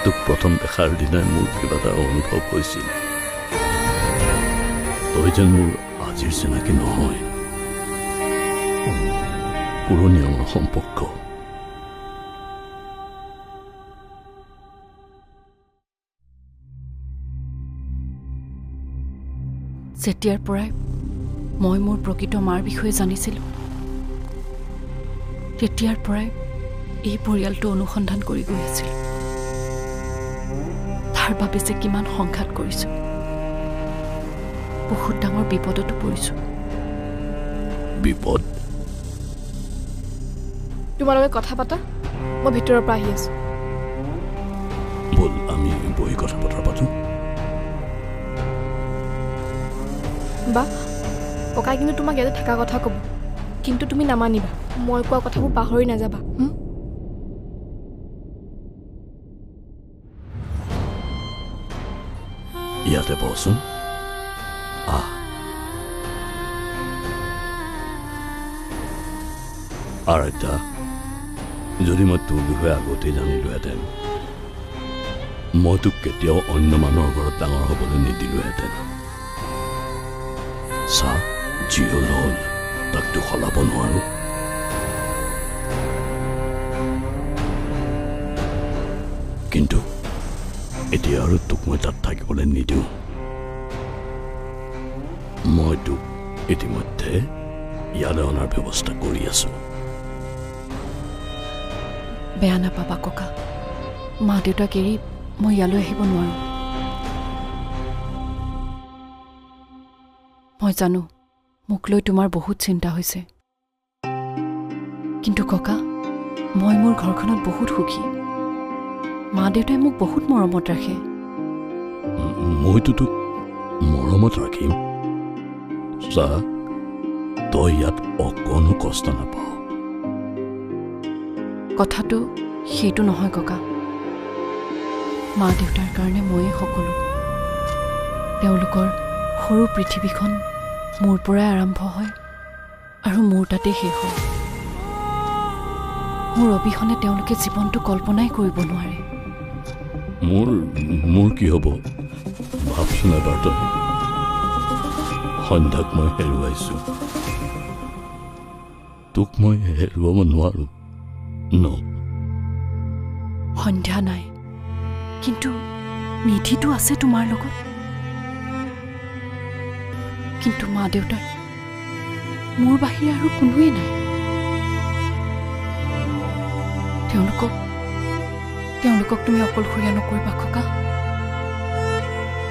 তোক প্ৰথম দেখাৰ দিনাই মোৰ কিবা এটা অনুভৱ হৈছিল তই যেন মোৰ আজিৰ চিনাকি নহয় পুৰণি আমাৰ সম্পৰ্ক যেতিয়াৰ পৰাই মই মোৰ প্ৰকৃত মাৰ বিষয়ে জানিছিলোঁ তেতিয়াৰ পৰাই এই পৰিয়ালটো অনুসন্ধান কৰি গৈ আছিল তাৰ বাবে যে কিমান সংঘাত কৰিছোঁ বহুত ডাঙৰ বিপদতো পৰিছোঁ বিপদ তোমালোকে কথা পাতা মই ভিতৰৰ পৰা আহি আছোঁ বল আমি বহি কথা বতৰা পাতোঁ বা ককাই কিন্তু তোমাক ইয়াতে থকা কথা ক'ব কিন্তু তুমি নামানিবা মই কোৱা কথাবোৰ পাহৰি নাযাবা ইয়াতে বহচোন আৰাধ্যা যদি মই তোৰ বিষয়ে আগতেই জানিলোহেঁতেন মই তোক কেতিয়াও অন্য মানুহৰ ঘৰত ডাঙৰ হ'বলৈ নিদিলোহেঁতেন চা যি হ'ল হ'ল তাকতো সলাব নোৱাৰো কিন্তু এতিয়া আৰু তোক মই তাত থাকিবলৈ নিদিওঁ মই তোক ইতিমধ্যে ইয়ালৈ অনাৰ ব্যৱস্থা কৰি আছো বেয়া নাপাবা ককা মা দেউতাক এৰি মই ইয়ালৈ আহিব নোৱাৰো মই জানো মোক লৈ তোমাৰ বহুত চিন্তা হৈছে কিন্তু ককা মই মোৰ ঘৰখনত বহুত সুখী মা দেউতাই মোক বহুত মৰমত ৰাখে মইতো তোক মৰমত ৰাখিম চা তই ইয়াত অকণো কষ্ট নাপাৱ কথাটো সেইটো নহয় ককা মা দেউতাৰ কাৰণে ময়ে সকলো তেওঁলোকৰ সৰু পৃথিৱীখন মোৰ পৰাই আৰম্ভ হয় আৰু মোৰ তাতে শেষ হয় মোৰ অবিহনে তেওঁলোকে জীৱনটো কল্পনাই কৰিব নোৱাৰে মোৰ কি হ'ব ভাবচোন এবাৰ তই সন্ধ্যাক মই হেৰুৱাইছো তোক মই হেৰুৱাব নোৱাৰো ন সন্ধ্যা নাই কিন্তু নিধিটো আছে তোমাৰ লগত কিন্তু মা দেউতাৰ মোৰ বাহিৰে আৰু কোনোৱেই নাই তেওঁলোকক তুমি অকলশৰীয়া নকৰিবা ককা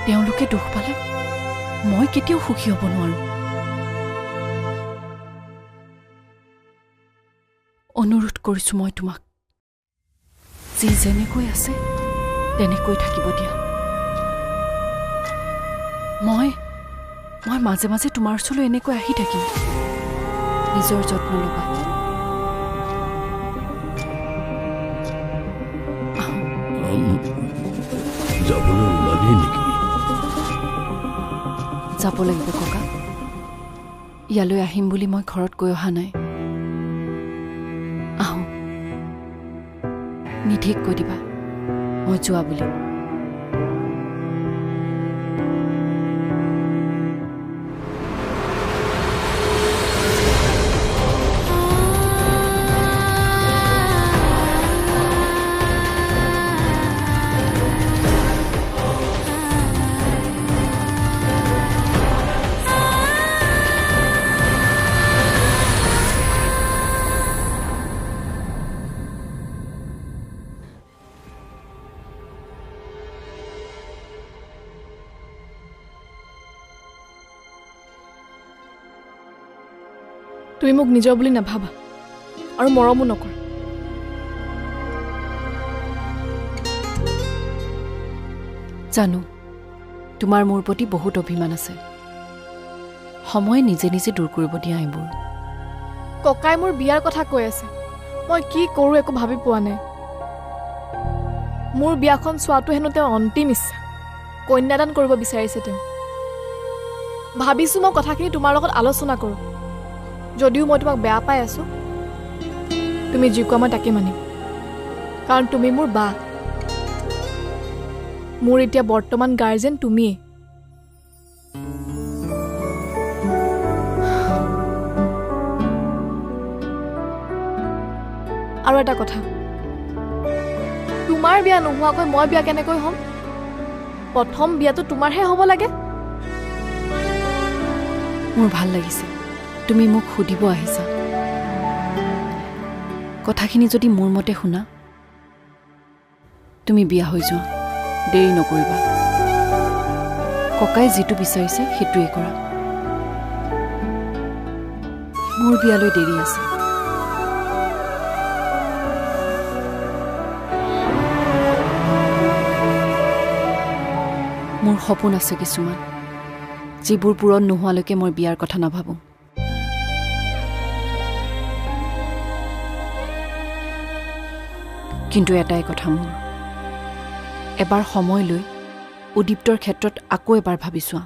তেওঁলোকে দুখ পালে মই কেতিয়াও সুখী হ'ব নোৱাৰো অনুৰোধ কৰিছো মই তোমাক যি যেনেকৈ আছে তেনেকৈ থাকিব দিয়া মই মাজে মাজে তোমাৰ ওচৰলৈ এনেকৈ আহি থাকিম নিজৰ যত্ন ল'বা যাবলৈ ওলালি নেকি যাব লাগিব ককা ইয়ালৈ আহিম বুলি মই ঘৰত গৈ অহা নাই আহোঁ নিধিক কৈ দিবা মই যোৱা বুলি তুমি মোক নিজৰ বুলি নাভাবা আৰু মৰমো নকৰা জানো তোমাৰ মোৰ প্ৰতি বহুত অভিমান আছে সময়ে নিজে নিজে দূৰ কৰিব দিয়া এইবোৰ ককাই মোৰ বিয়াৰ কথা কৈ আছে মই কি কৰোঁ একো ভাবি পোৱা নাই মোৰ বিয়াখন চোৱাটো হেনো তেওঁ অন্তিম ইচ্ছা কন্যাদান কৰিব বিচাৰিছে তেওঁ ভাবিছোঁ মই কথাখিনি তোমাৰ লগত আলোচনা কৰোঁ যদিও মই তোমাক বেয়া পাই আছোঁ তুমি যি কোৱা মই তাকে মানিম কাৰণ তুমি মোৰ বা মোৰ এতিয়া বৰ্তমান গাৰ্জেন তুমিয়ে আৰু এটা কথা তোমাৰ বিয়া নোহোৱাকৈ মই বিয়া কেনেকৈ হ'ম প্ৰথম বিয়াটো তোমাৰহে হ'ব লাগে মোৰ ভাল লাগিছে তুমি মোক সুধিব আহিছা কথাখিনি যদি মোৰ মতে শুনা তুমি বিয়া হৈ যোৱা দেৰি নকৰিবা ককাই যিটো বিচাৰিছে সেইটোৱে কৰা মোৰ বিয়ালৈ দেৰি আছে মোৰ সপোন আছে কিছুমান যিবোৰ পূৰণ নোহোৱালৈকে মই বিয়াৰ কথা নাভাবোঁ কিন্তু এটাই কথা মোৰ এবাৰ সময় লৈ উদীপ্তৰ ক্ষেত্ৰত আকৌ এবাৰ ভাবি চোৱা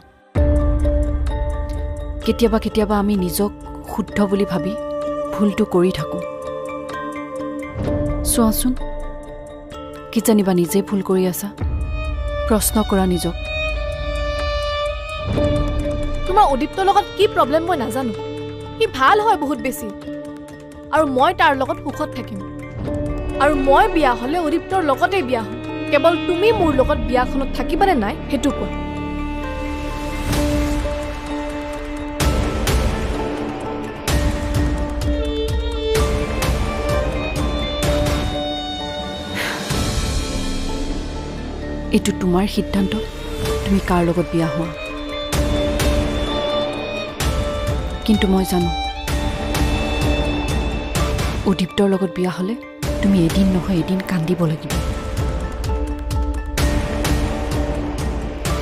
কেতিয়াবা কেতিয়াবা আমি নিজক শুদ্ধ বুলি ভাবি ভুলটো কৰি থাকোঁ চোৱাচোন কি জানিবা নিজে ভুল কৰি আছা প্ৰশ্ন কৰা নিজক তোমাৰ উদীপ্তৰ লগত কি প্ৰব্লেম মই নাজানো সি ভাল হয় বহুত বেছি আৰু মই তাৰ লগত সুখত থাকিম আৰু মই বিয়া হ'লে উদীপ্তৰ লগতে বিয়া হ'ম কেৱল তুমি মোৰ লগত বিয়াখনত থাকিবানে নাই সেইটো কোৱা এইটো তোমাৰ সিদ্ধান্ত তুমি কাৰ লগত বিয়া হোৱা কিন্তু মই জানো উদীপ্তৰ লগত বিয়া হ'লে তুমি এদিন নহয় এদিন কান্দিব লাগিব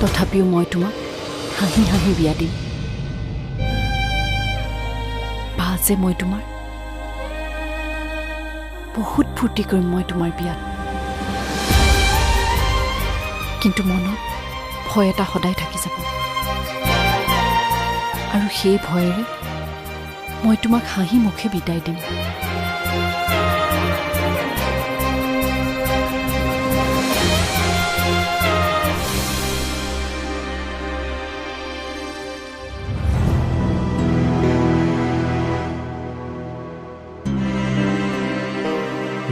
তথাপিও মই তোমাক হাঁহি হাঁহি বিয়া দিম বা যে মই তোমাৰ বহুত ফূৰ্তি কৰিম মই তোমাৰ বিয়াত কিন্তু মনত ভয় এটা সদায় থাকি যাব আৰু সেই ভয়েৰে মই তোমাক হাঁহি মুখে বিদায় দিম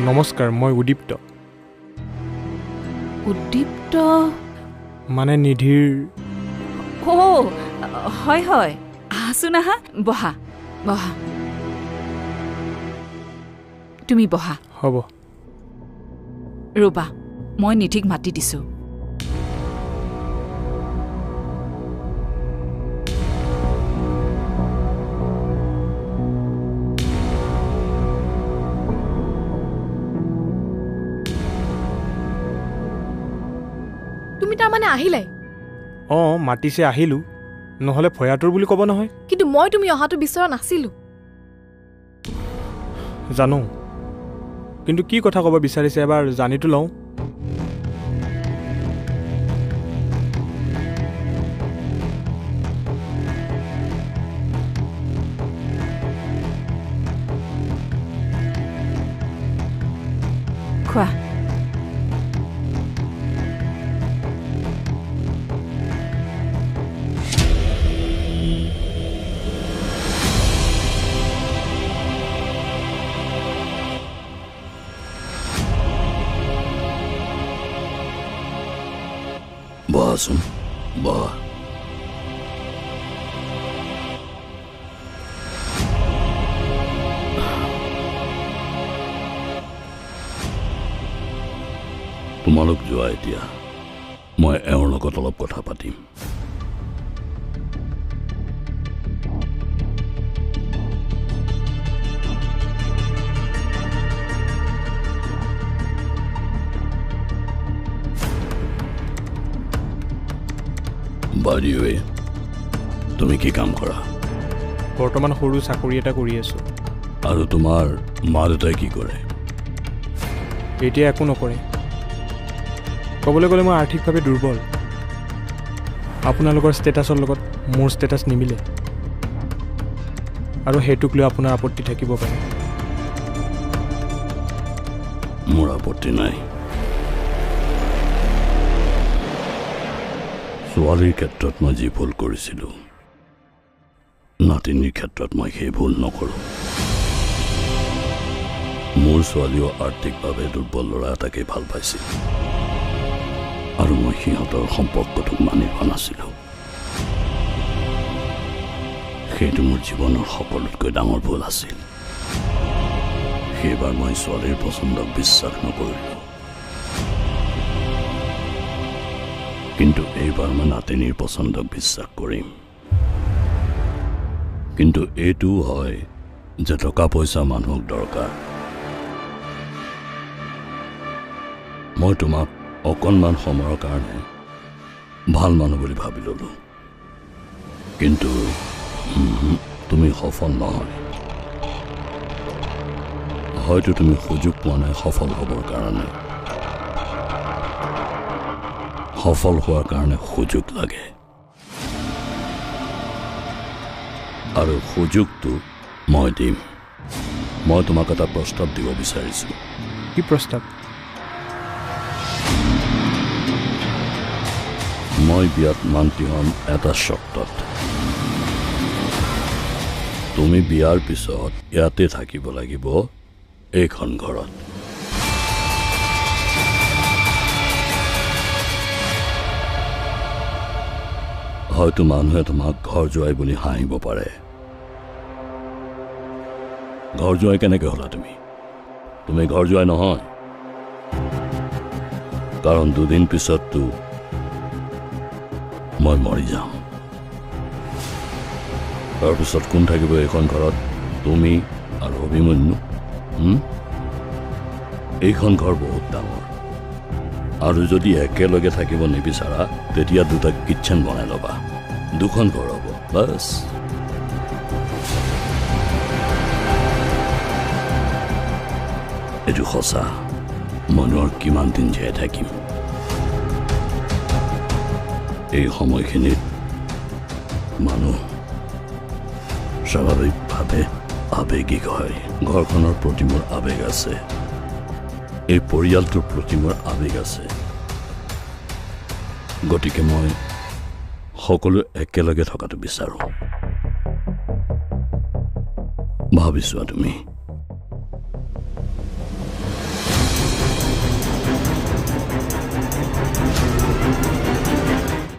নমস্কাৰ মই উদীপ্ত উদ্দীপ্ত মানে নিধিৰ হয় হয় আহাচোন আহা বহা বহা তুমি বহা হ'ব ৰবা মই নিধিক মাতি দিছোঁ তুমি তাৰমানে আহিলাই অঁ মাতিছে আহিলোঁ নহ'লে ভয়াতুৰ বুলি ক'ব নহয় কিন্তু মই তুমি অহাটো বিচৰা নাছিলোঁ জানো কিন্তু কি কথা ক'ব বিচাৰিছে এবাৰ জানিতো লওঁ খোৱা বহাচোন বহা তোমালোক যোৱা এতিয়া মই এওঁৰ লগত অলপ কথা পাতিম বাৰিৱে তুমি কি কাম কৰা বৰ্তমান সৰু চাকৰি এটা কৰি আছোঁ আৰু তোমাৰ মা দেউতাই কি কৰে এতিয়া একো নকৰে ক'বলৈ গ'লে মই আৰ্থিকভাৱে দুৰ্বল আপোনালোকৰ ষ্টেটাছৰ লগত মোৰ ষ্টেটাছ নিমিলে আৰু সেইটোক লৈ আপোনাৰ আপত্তি থাকিব পাৰে মোৰ আপত্তি নাই ছোৱালীৰ ক্ষেত্ৰত মই যি ভুল কৰিছিলোঁ নাতিনীৰ ক্ষেত্ৰত মই সেই ভুল নকৰোঁ মোৰ ছোৱালীও আৰ্থিকভাৱে দুৰ্বল ল'ৰা এটাকে ভাল পাইছিল আৰু মই সিহঁতৰ সম্পৰ্কটোক মানি লোৱা নাছিলোঁ সেইটো মোৰ জীৱনৰ সকলোতকৈ ডাঙৰ ভুল আছিল সেইবাৰ মই ছোৱালীৰ পচন্দক বিশ্বাস নকৰিলোঁ কিন্তু এইবাৰ মই নাতিনীৰ পচন্দক বিশ্বাস কৰিম কিন্তু এইটোও হয় যে টকা পইচা মানুহক দৰকাৰ মই তোমাক অকণমান সময়ৰ কাৰণে ভাল মানুহ বুলি ভাবি ল'লোঁ কিন্তু তুমি সফল নহয় হয়তো তুমি সুযোগ পোৱা নাই সফল হ'বৰ কাৰণে সফল হোৱাৰ কাৰণে সুযোগ লাগে আৰু সুযোগটো মই দিম মই তোমাক এটা প্ৰস্তাৱ দিব বিচাৰিছোঁ কি প্ৰস্তাৱ মই বিয়াত মান্তি হ'ম এটা চৰ্তত তুমি বিয়াৰ পিছত ইয়াতে থাকিব লাগিব এইখন ঘৰত হয়তো মানুহে তোমাক ঘৰ জোৱাই বুলি হাঁহিব পাৰে ঘৰ জোৱাই কেনেকৈ হ'লা তুমি ঘৰ জোৱাই নহয় কাৰণ দুদিন পিছততো মই মৰি যাম তাৰপিছত কোন থাকিব এইখন ঘৰত তুমি আৰু অভিমন্যু এইখন ঘৰ বহুত ডাঙৰ আৰু যদি একেলগে থাকিব নিবিচাৰা তেতিয়া দুটা কিটচেন বনাই ল'বা দুখন ঘৰ হ'ব বাছ এইটো সঁচা মনৰ কিমান দিন জীয়াই থাকিম এই সময়খিনিত মানুহ স্বাভাৱিকভাৱে আৱেগিক হয় ঘৰখনৰ প্ৰতি মোৰ আৱেগ আছে এই পৰিয়ালটোৰ প্ৰতি মোৰ আৱেগ আছে গতিকে মই সকলো একেলগে থকাটো বিচাৰোঁ ভাবিছোৱা তুমি